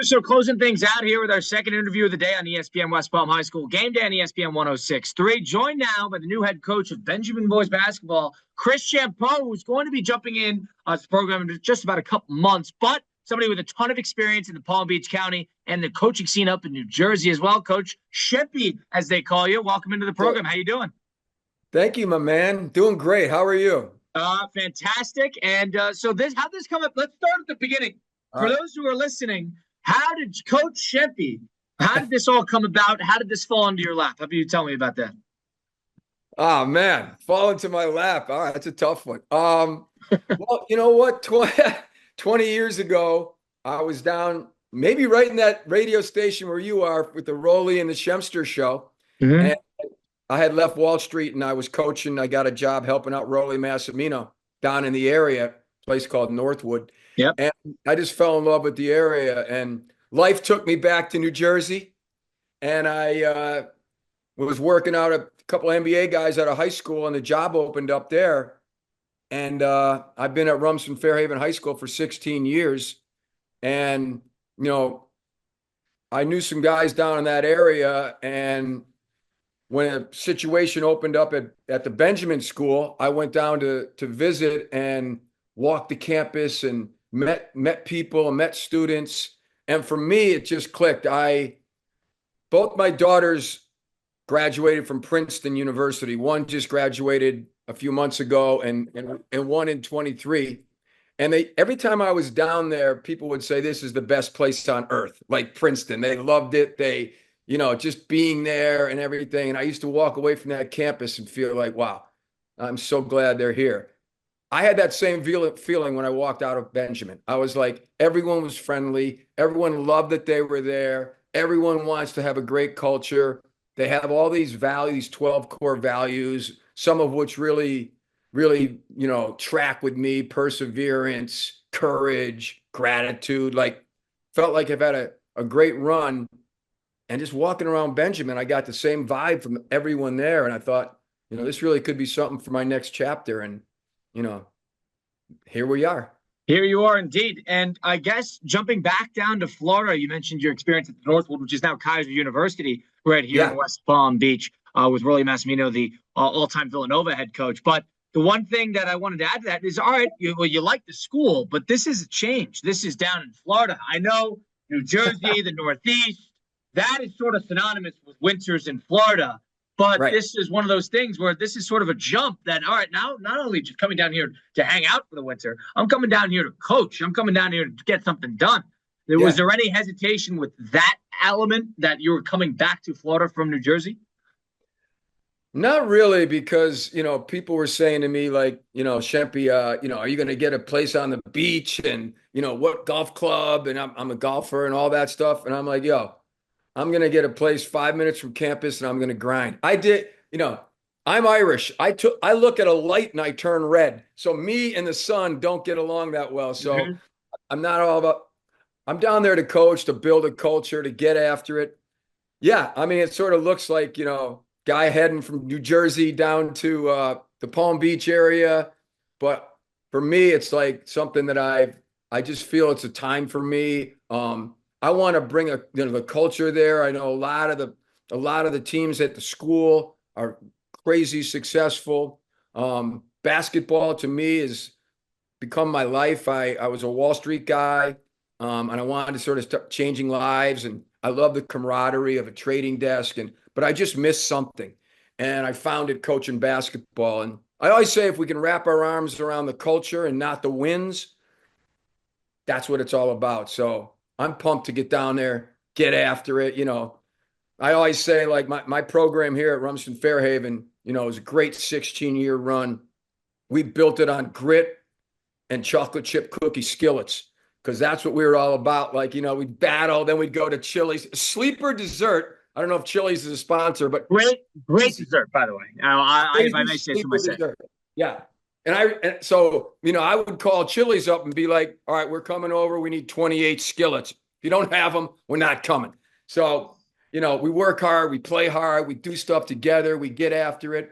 So closing things out here with our second interview of the day on ESPN West Palm High School game day on ESPN 106.3. Joined now by the new head coach of Benjamin Boys Basketball, Chris Champeau, who's going to be jumping in on this program in just about a couple months, but somebody with a ton of experience in the Palm Beach County and the coaching scene up in New Jersey as well. Coach Champeau, as they call you. Welcome into the program. How you doing? Thank you, my man. Doing great. How are you? Fantastic. And how'd this come up? Let's start at the beginning. For those who are listening, how did Coach Champeau, how did this all come about? How did this fall into your lap? How about you tell me about that? Oh, man. Fall into my lap. All right, that's a tough one. Well, you know what? 20 years ago, I was down maybe right in that radio station where you are with the Rolly and the Shemster show. Mm-hmm. And I had left Wall Street and I was coaching. I got a job helping out Rolly Massimino down in the area, a place called Northwood. Yep. And I just fell in love with the area, and life took me back to New Jersey. And I was working out a couple of NBA guys out of high school, and the job opened up there. And I've been at Rumson Fairhaven High School for 16 years. And, I knew some guys down in that area. And when a situation opened up at the Benjamin School, I went down to visit and walked the campus and met people and met students. And for me, it just clicked. Both my daughters graduated from Princeton University. One just graduated a few months ago and one in 23. And every time I was down there, people would say, this is the best place on earth, like Princeton. They loved it. They, just being there and everything. And I used to walk away from that campus and feel like, wow, I'm so glad they're here. I had that same feeling when I walked out of Benjamin. I was like, everyone was friendly. Everyone loved that they were there. Everyone wants to have a great culture. They have all these values, 12 core values, some of which really, track with me: perseverance, courage, gratitude. Felt like I've had a great run. And just walking around Benjamin, I got the same vibe from everyone there. And I thought, this really could be something for my next chapter. And here we are. Here you are indeed. And I guess jumping back down to Florida, you mentioned your experience at the Northwood, which is now Kaiser University, right here in West Palm Beach, with Rolly Massimino, the all-time Villanova head coach. But the one thing that I wanted to add to that is, all right, you like the school, but this is a change. This is down in Florida. I know New Jersey, the Northeast, that is sort of synonymous with winters in Florida. But This is one of those things where this is sort of a jump that, all right, now not only just coming down here to hang out for the winter, I'm coming down here to coach. I'm coming down here to get something done. Was there any hesitation with that element that you were coming back to Florida from New Jersey? Not really, because, people were saying to me, like, Champeau, are you going to get a place on the beach and, what golf club? And I'm a golfer and all that stuff. And I'm like, I'm going to get a place 5 minutes from campus and I'm going to grind. I did, I'm Irish. I look at a light and I turn red. So me and the sun don't get along that well. So I'm not all about, I'm down there to coach, to build a culture, to get after it. Yeah. I mean, it sort of looks like, guy heading from New Jersey down to the Palm Beach area. But for me, it's like something that I just feel it's a time for me. I want to bring the culture there. I know a lot of the teams at the school are crazy successful. Basketball to me has become my life. I was a Wall Street guy, and I wanted to sort of start changing lives. And I love the camaraderie of a trading desk. But I just missed something, and I found it coaching basketball. And I always say, if we can wrap our arms around the culture and not the wins, that's what it's all about. So I'm pumped to get down there, get after it. I always say, like, my program here at Rumson Fairhaven, is a great 16-year run. We built it on grit and chocolate chip cookie skillets, because that's what we were all about. Like, we'd battle, then we'd go to Chili's. Sleeper dessert. I don't know if Chili's is a sponsor, but great dessert, by the way. If I may say so myself. Yeah. And so, I would call Chili's up and be like, all right, we're coming over. We need 28 skillets. If you don't have them, we're not coming. So, we work hard, we play hard, we do stuff together, we get after it.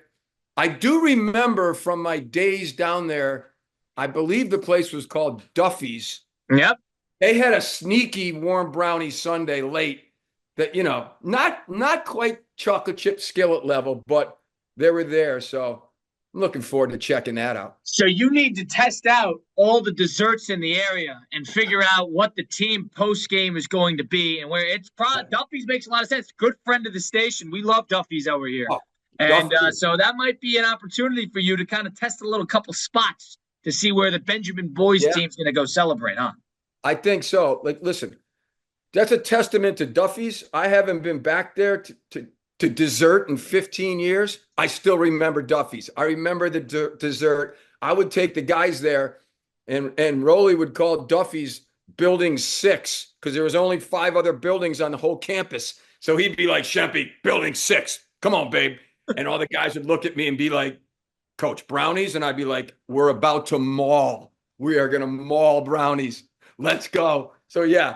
I do remember from my days down there, I believe the place was called Duffy's. Yep. They had a sneaky warm brownie sundae late that, not quite chocolate chip skillet level, but they were there. So I'm looking forward to checking that out. So you need to test out all the desserts in the area and figure out what the team post game is going to be, and where it's probably Duffy's makes a lot of sense. Good friend of the station. We love Duffy's over here, Oh, and Duffy. so that might be an opportunity for you to kind of test a little couple spots to see where the Benjamin Boys Yeah, team's going to go celebrate, huh? I think so. Like, listen, that's a testament to Duffy's. I haven't been back there to dessert in 15 years. I still remember Duffy's. I remember the dessert. I would take the guys there, and Rolly would call Duffy's Building 6 because there was only 5 other buildings on the whole campus. So he'd be like, Shempy, Building 6. Come on, babe. And all the guys would look at me and be like, Coach, brownies? And I'd be like, we're about to maul. We are going to maul brownies. Let's go. So yeah,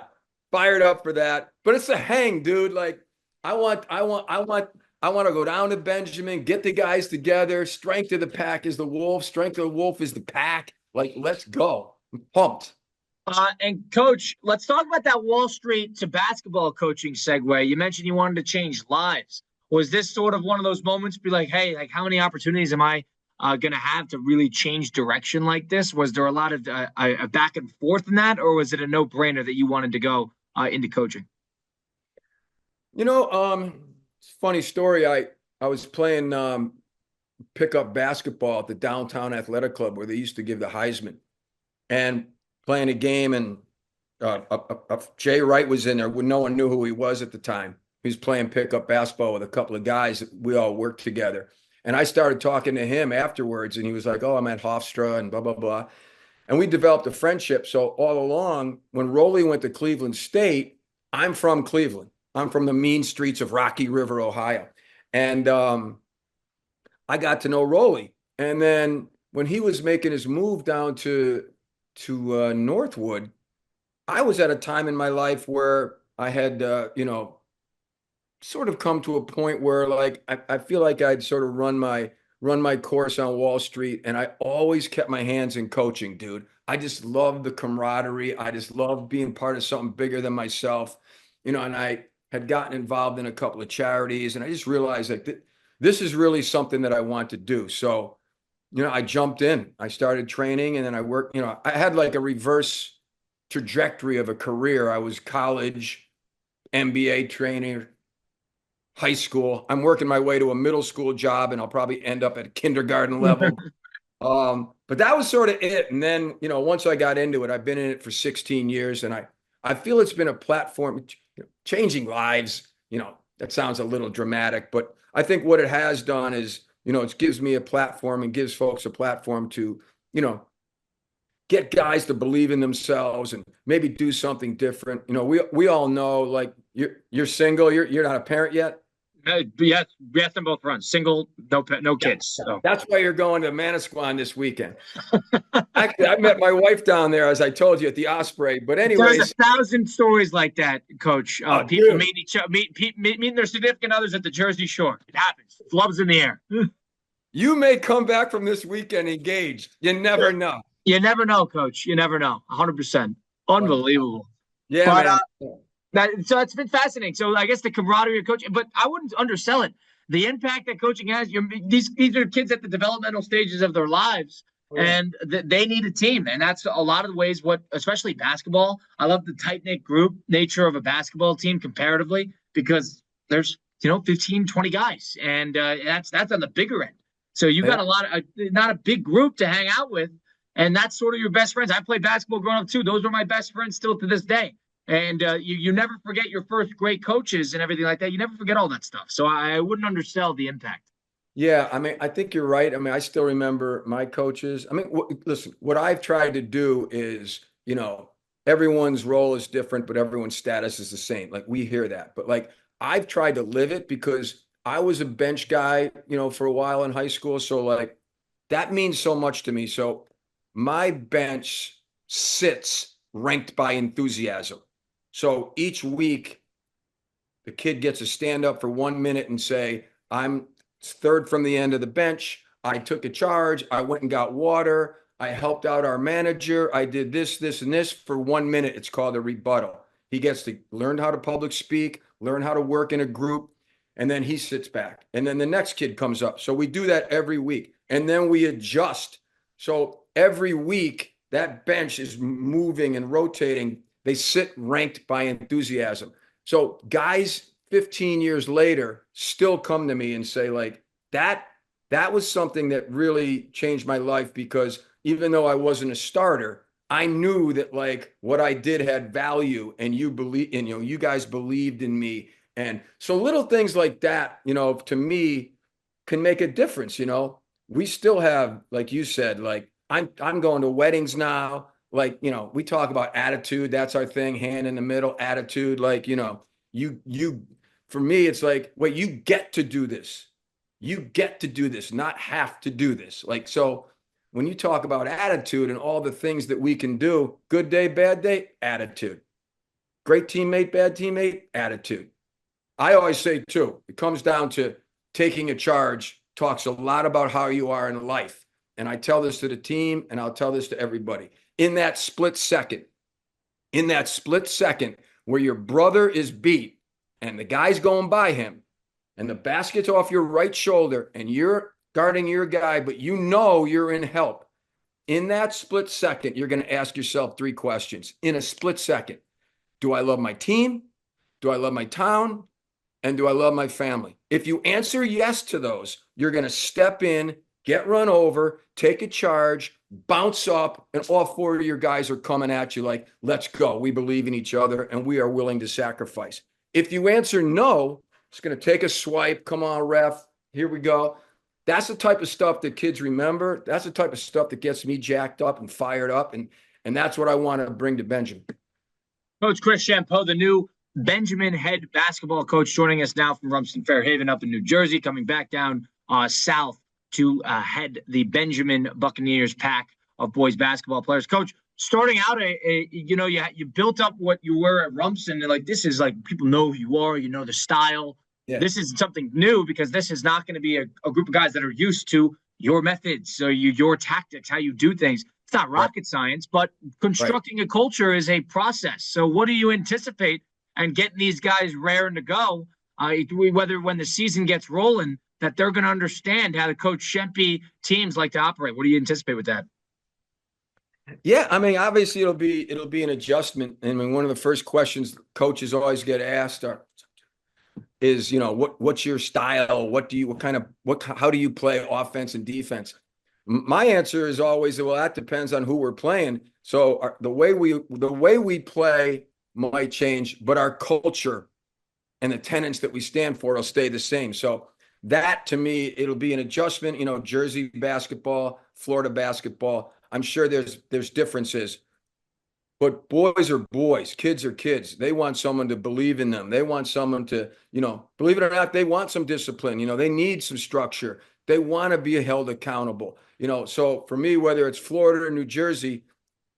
fired up for that. But it's a hang, dude. Like I want to go down to Benjamin, get the guys together. Strength of the pack is the wolf. Strength of the wolf is the pack. Like, let's go. I'm pumped. And coach, let's talk about that Wall Street to basketball coaching segue. You mentioned you wanted to change lives. Was this sort of one of those moments? Be like, hey, like how many opportunities am I going to have to really change direction like this? Was there a lot of a back and forth in that, or was it a no-brainer that you wanted to go into coaching? It's a funny story. I was playing pickup basketball at the downtown athletic club where they used to give the Heisman, and playing a game, and Jay Wright was in there. No one knew who he was at the time. He was playing pickup basketball with a couple of guys that we all worked together. And I started talking to him afterwards, and he was like, "Oh, I'm at Hofstra and blah blah blah." And we developed a friendship. So all along, when Rolly went to Cleveland State, I'm from Cleveland. I'm from the mean streets of Rocky River, Ohio, and I got to know Rolly. And then when he was making his move down to Northwood, I was at a time in my life where I had, sort of come to a point where like I feel like I'd sort of run my course on Wall Street, and I always kept my hands in coaching, dude. I just love the camaraderie. I just love being part of something bigger than myself, and I had gotten involved in a couple of charities, and I just realized like this is really something that I want to do. So, I jumped in. I started training, and then I worked, I had like a reverse trajectory of a career. I was college, MBA trainer, high school. I'm working my way to a middle school job, and I'll probably end up at kindergarten level. But that was sort of it. And then, once I got into it, I've been in it for 16 years, and I feel it's been a platform changing lives. That sounds a little dramatic, but I think what it has done is, it gives me a platform and gives folks a platform to, get guys to believe in themselves and maybe do something different. We all know, like, you're single, you're not a parent yet. Yes, yes, on both fronts. Single, no Yeah. kids. So That's why you're going to Manasquan this weekend. Actually, I met my wife down there, as I told you, at the Osprey. But there's anyways, 1,000 stories like that, Coach. People dude, meeting each other, meeting their significant others at the Jersey Shore. It happens. Gloves in the air. you may come back from this weekend engaged. You never know. You never know, Coach. You never know. 100%. Unbelievable. Yeah, But man. so it's been fascinating. So I guess the camaraderie of coaching, but I wouldn't undersell it. The impact that coaching has. These are kids at the developmental stages of their lives, and they need a team, and that's a lot of the ways. Especially basketball. I love the tight knit group nature of a basketball team comparatively because there's 15, 20 guys, and that's on the bigger end. So you got a lot of not a big group to hang out with, and that's sort of your best friends. I played basketball growing up too. Those are my best friends still to this day. And you never forget your first great coaches and everything like that. You never forget all that stuff. So I wouldn't undersell the impact. Yeah, I mean, I think you're right. I mean, I still remember my coaches. I mean, listen, what I've tried to do is, everyone's role is different, but everyone's status is the same. Like, we hear that. But like, I've tried to live it because I was a bench guy, for a while in high school. So like, that means so much to me. So my bench sits ranked by enthusiasm. So each week, the kid gets to stand up for 1 minute and say, I'm third from the end of the bench. I took a charge. I went and got water. I helped out our manager. I did this, this, and this for 1 minute. It's called a rebuttal. He gets to learn how to public speak, learn how to work in a group, and then he sits back. And then the next kid comes up. So we do that every week. And then we adjust. So every week, that bench is moving and rotating. They sit ranked by enthusiasm. So guys 15 years later still come to me and say, like, that was something that really changed my life, because even though I wasn't a starter, I knew that, like, what I did had value, and you guys believed in me. And so little things like that, to me, can make a difference. We still have, like you said, like, I'm going to weddings now. Like, we talk about attitude. That's our thing. Hand in the middle attitude. Like, you, for me, it's like, wait, you get to do this. You get to do this, not have to do this. Like, so when you talk about attitude and all the things that we can do, good day, bad day, attitude. Great teammate, bad teammate, attitude. I always say too, it comes down to taking a charge, talks a lot about how you are in life. And I tell this to the team, and I'll tell this to everybody. In that split second where your brother is beat and the guy's going by him and the basket's off your right shoulder and you're guarding your guy, but you're in help. In that split second, you're going to ask yourself 3 questions. In a split second, do I love my team? Do I love my town? And do I love my family? If you answer yes to those, you're going to step in, get run over, take a charge, bounce up, and all 4 of your guys are coming at you like, let's go. We believe in each other, and we are willing to sacrifice. If you answer no, it's going to take a swipe. Come on, ref. Here we go. That's the type of stuff that kids remember. That's the type of stuff that gets me jacked up and fired up. And that's what I want to bring to Benjamin. Coach Chris Champeau, the new Benjamin head basketball coach, joining us now from Rumson Fairhaven up in New Jersey, coming back down south to head the Benjamin Buccaneers pack of boys basketball players. Coach, starting out, you built up what you were at Rumson, and like, this is like, people know who you are, the style. Yeah. This is something new, because this is not going to be a group of guys that are used to your methods, so your tactics, how you do things. It's not rocket science, but constructing a culture is a process. So what do you anticipate and getting these guys raring to go, whether when the season gets rolling, that they're going to understand how to coach Champeau teams like to operate? What do you anticipate with that? Yeah, I mean, obviously it'll be an adjustment. I mean, one of the first questions coaches always get asked is, what's your style? How do you play offense and defense? My answer is always, well, that depends on who we're playing. So the way we play might change, but our culture and the tenets that we stand for will stay the same. So that, to me, it'll be an adjustment. Jersey basketball, Florida basketball, I'm sure there's differences, but boys are boys, kids are kids. They want someone to believe in them. They want someone to, believe it or not, they want some discipline. They need some structure. They want to be held accountable. So for me, whether it's Florida or New Jersey,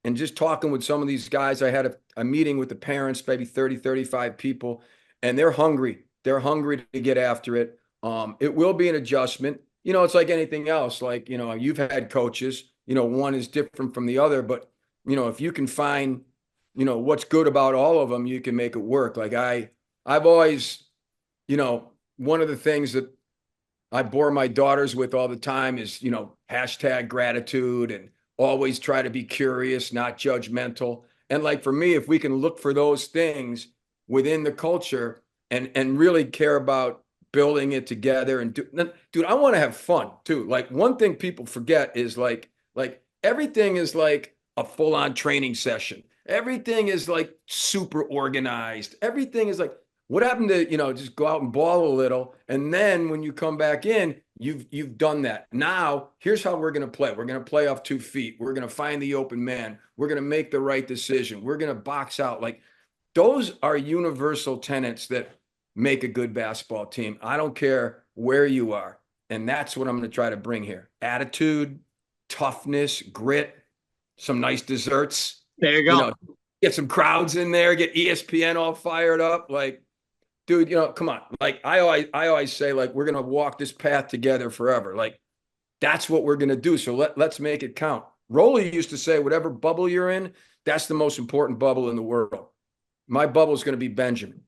and just talking with some of these guys, I had a meeting with the parents, maybe 30, 35 people, and they're hungry. They're hungry to get after it. It will be an adjustment. It's like anything else. Like, you've had coaches, one is different from the other, but, if you can find, what's good about all of them, you can make it work. Like I've always, one of the things that I bore my daughters with all the time is, hashtag gratitude, and always try to be curious, not judgmental. And like, for me, if we can look for those things within the culture and really care about building it together and dude, I want to have fun too. Like, one thing people forget is like everything is like a full-on training session. Everything is like super organized. Everything is like, what happened to, just go out and ball a little. And then when you come back in, you've done that. Now, here's how we're going to play. We're going to play off 2 feet. We're going to find the open man. We're going to make the right decision. We're going to box out. Like, those are universal tenets that make a good basketball team. I don't care where you are. And that's what I'm going to try to bring here. Attitude, toughness, grit, some nice desserts. There you go. Get some crowds in there, get ESPN all fired up. Like, dude, come on. Like, I always say, like, we're going to walk this path together forever. Like, that's what we're going to do. So let's make it count. Rolly used to say, whatever bubble you're in, that's the most important bubble in the world. My bubble is going to be Benjamin.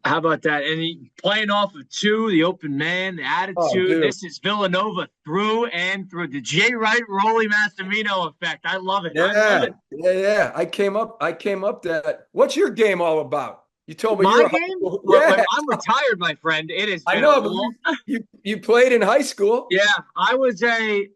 How about that? And playing off of two, the open man, the Oh, attitude. dude. This is Villanova through and through. The Jay Wright, Rolly Massimino effect. I love it. I love Yeah, it. yeah. I came up that. What's your game all about? You told me you My were a high game? school. Well, Yeah, I'm retired, my friend. It has I been a know, but long. you played in high school. Yeah, I was the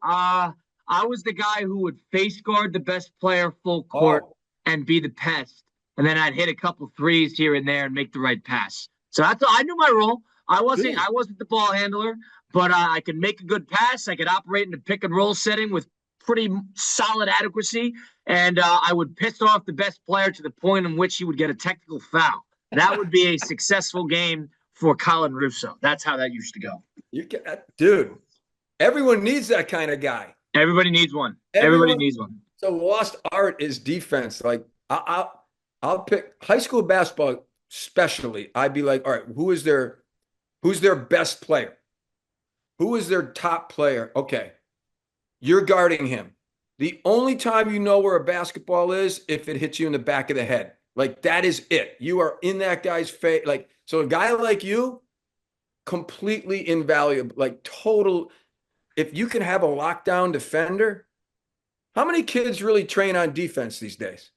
guy who would face guard the best player full court Oh, and be the pest, and then I'd hit a couple threes here and there and make the right pass. So that's I knew my role. dude. I wasn't the ball handler, but I could make a good pass. I could operate in a pick and roll setting with pretty solid adequacy, and I would piss off the best player to the point in which he would get a technical foul. That would be a successful game for Colin Russo. That's how that used to go. Dude, everyone needs that kind of guy. Everybody needs one. Everybody Everyone. needs one. The lost art is defense. Like I'll pick high school basketball, especially. I'd be like, all right, who's their best player? Who is their top player? Okay, you're guarding him. The only time you know where a basketball is if it hits you in the back of the head. Like that is it. You are in that guy's face. Like so, a guy like you, completely invaluable. Like total. If you can have a lockdown defender, how many kids really train on defense these days?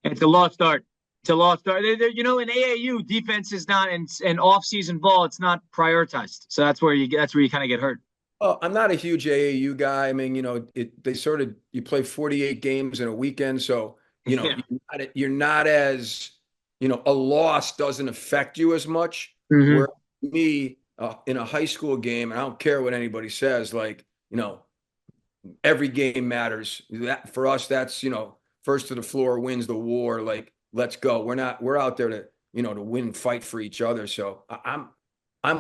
It's a lost art. It's a lost art. You know, in AAU, defense is not in off-season ball. It's not prioritized. So that's where you kind of get hurt. Oh, I'm not a huge AAU guy. I mean, you play 48 games in a weekend, so Yeah. you're not as a loss doesn't affect you as much. Mm-hmm. Where me in a high school game, and I don't care what anybody says, like every game matters. That for us, that's first to the floor wins the war. Like let's go. We're out there to to win, fight for each other. So I'm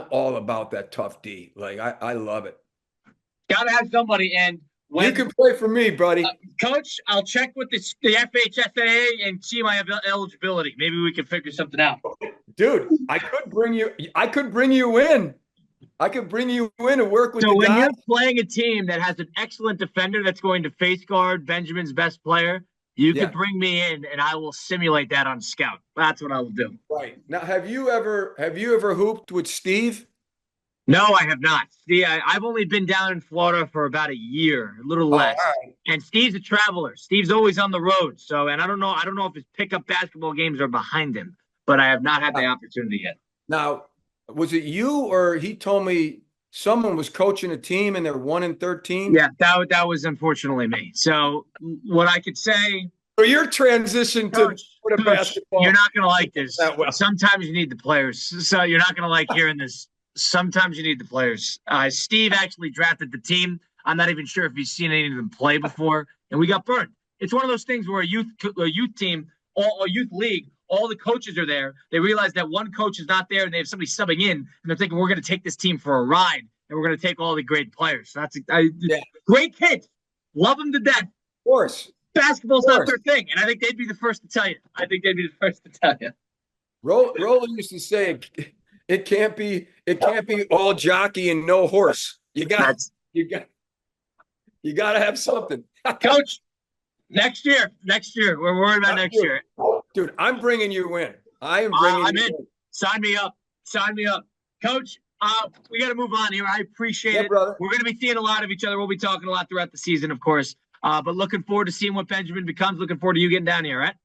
all about that tough D. Like I love it. Got to have somebody. And when You can play for me, buddy. Coach, I'll check with the FHSAA and see my eligibility. Maybe we can figure something out. Dude, I could bring you in. I could bring you in and work with So the when guy. you're playing a team that has an excellent defender that's going to face guard Benjamin's best player, you could bring me in and I will simulate that on scout. That's what I will do. Right. Now, have you ever hooped with Steve? No, I have not. See, I've only been down in Florida for about a year, a little less. Right. And Steve's a traveler. Steve's always on the road. So, and I don't know if his pickup basketball games are behind him, but I have not had the opportunity yet. Now, was it you or he told me someone was coaching a team and they're 1-13? Yeah, that was unfortunately me. So what I could say. So your transition to basketball. You're not going to like this. Well. Sometimes you need the players. So you're not going to like hearing this. Sometimes you need the players. Steve actually drafted the team. I'm not even sure if he's seen any of them play before, and we got burned. It's one of those things where a youth team, a youth league, all the coaches are there. They realize that one coach is not there, and they have somebody subbing in, and they're thinking we're going to take this team for a ride, and we're going to take all the great players. So that's great kids, love them to death. Of course, basketball's not their thing, and I think they'd be the first to tell you. Roland used to say it can't be all jockey and no horse. You got to have something. Coach, next year. We're worried about next year. Dude, I'm bringing you in. I am bringing I'm in. Sign me up. Coach, we got to move on here. I appreciate it. Brother. We're going to be seeing a lot of each other. We'll be talking a lot throughout the season, of course. But looking forward to seeing what Benjamin becomes. Looking forward to you getting down here, right?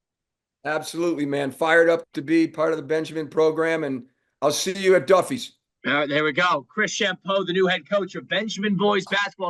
Absolutely, man. Fired up to be part of the Benjamin program, and I'll see you at Duffy's. There we go. Chris Champeau, the new head coach of Benjamin Boys Basketball.